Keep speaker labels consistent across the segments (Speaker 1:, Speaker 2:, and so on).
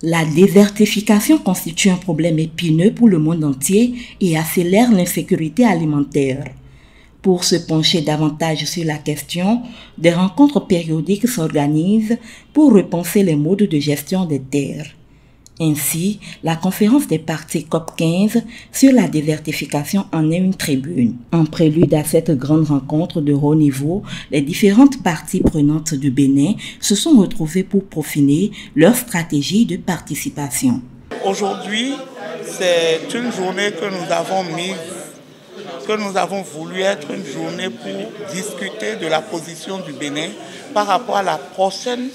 Speaker 1: La désertification constitue un problème épineux pour le monde entier et accélère l'insécurité alimentaire. Pour se pencher davantage sur la question, des rencontres périodiques s'organisent pour repenser les modes de gestion des terres. Ainsi, la conférence des parties COP15 sur la désertification en est une tribune. En prélude à cette grande rencontre de haut niveau, les différentes parties prenantes du Bénin se sont retrouvées pour peaufiner leur stratégie de participation.
Speaker 2: Aujourd'hui, c'est une journée que nous avons voulu être une journée pour discuter de la position du Bénin par rapport à la prochaine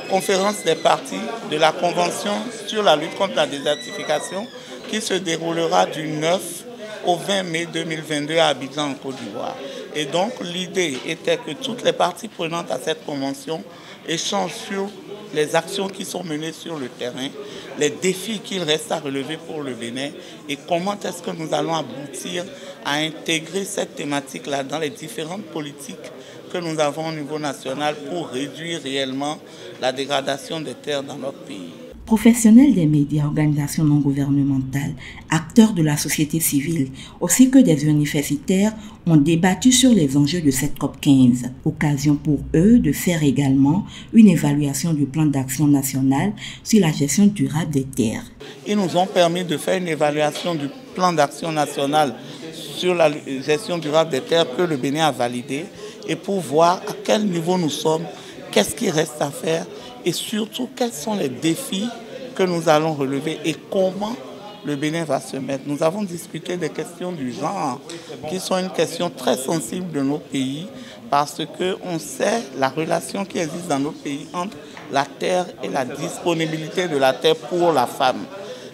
Speaker 2: conférence des parties de la Convention sur la lutte contre la désertification qui se déroulera du 9 au 20 mai 2022 à Abidjan en Côte d'Ivoire. Et donc l'idée était que toutes les parties prenantes à cette convention échangent sur les actions qui sont menées sur le terrain, les défis qu'il reste à relever pour le Bénin et comment est-ce que nous allons aboutir à intégrer cette thématique-là dans les différentes politiques que nous avons au niveau national pour réduire réellement la dégradation des terres dans notre pays.
Speaker 1: Professionnels des médias, organisations non gouvernementales, acteurs de la société civile, ainsi que des universitaires ont débattu sur les enjeux de cette COP15. Occasion pour eux de faire également une évaluation du plan d'action national sur la gestion durable des terres.
Speaker 2: Ils nous ont permis de faire une évaluation du plan d'action national sur la gestion durable des terres que le Bénin a validé et pour voir à quel niveau nous sommes, qu'est-ce qui reste à faire et surtout quels sont les défis que nous allons relever et comment le Bénin va se mettre. Nous avons discuté des questions du genre qui sont une question très sensible de nos pays parce qu'on sait la relation qui existe dans nos pays entre la terre et la disponibilité de la terre pour la femme.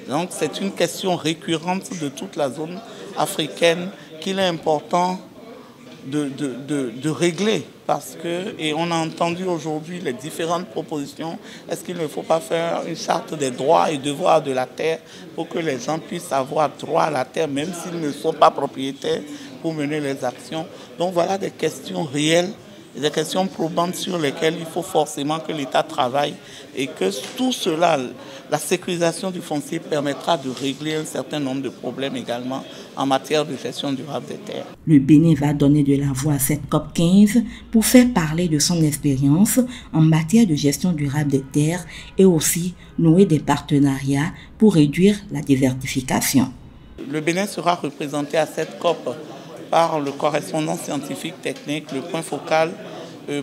Speaker 2: Donc c'est une question récurrente de toute la zone africaine qu'il est important de régler parce que, et on a entendu aujourd'hui les différentes propositions, est-ce qu'il ne faut pas faire une charte des droits et devoirs de la terre pour que les gens puissent avoir droit à la terre même s'ils ne sont pas propriétaires pour mener les actions. Donc voilà des questions réelles, des questions probantes sur lesquelles il faut forcément que l'État travaille et que tout cela, la sécurisation du foncier permettra de régler un certain nombre de problèmes également en matière de gestion durable des terres.
Speaker 1: Le Bénin va donner de la voix à cette COP15 pour faire parler de son expérience en matière de gestion durable des terres et aussi nouer des partenariats pour réduire la désertification.
Speaker 2: Le Bénin sera représenté à cette COP par le correspondant scientifique technique, le point focal,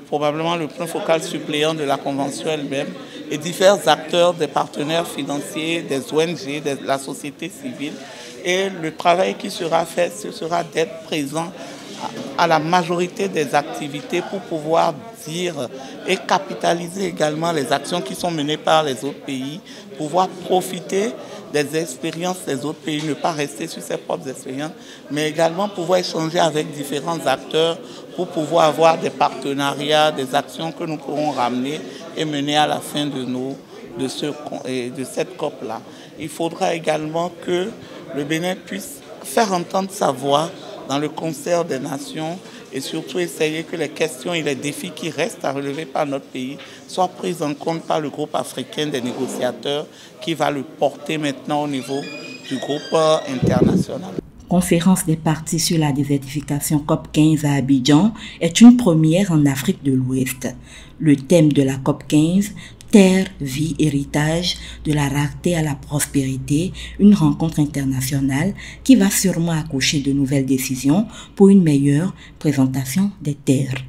Speaker 2: probablement le point focal suppléant de la Convention elle-même, et divers acteurs, des partenaires financiers, des ONG, de la société civile. Et le travail qui sera fait, ce sera d'être présent à la majorité des activités pour pouvoir dire et capitaliser également les actions qui sont menées par les autres pays, pouvoir profiter des expériences des autres pays, ne pas rester sur ses propres expériences, mais également pouvoir échanger avec différents acteurs pour pouvoir avoir des partenariats, des actions que nous pourrons ramener et mener à la fin de cette COP-là. Il faudra également que le Bénin puisse faire entendre sa voix dans le concert des nations et surtout essayer que les questions et les défis qui restent à relever par notre pays soient pris en compte par le groupe africain des négociateurs qui va le porter maintenant au niveau du groupe international.
Speaker 1: Conférence des parties sur la désertification COP15 à Abidjan est une première en Afrique de l'Ouest. Le thème de la COP15, Terre, vie, héritage, de la rareté à la prospérité, une rencontre internationale qui va sûrement accoucher de nouvelles décisions pour une meilleure présentation des terres.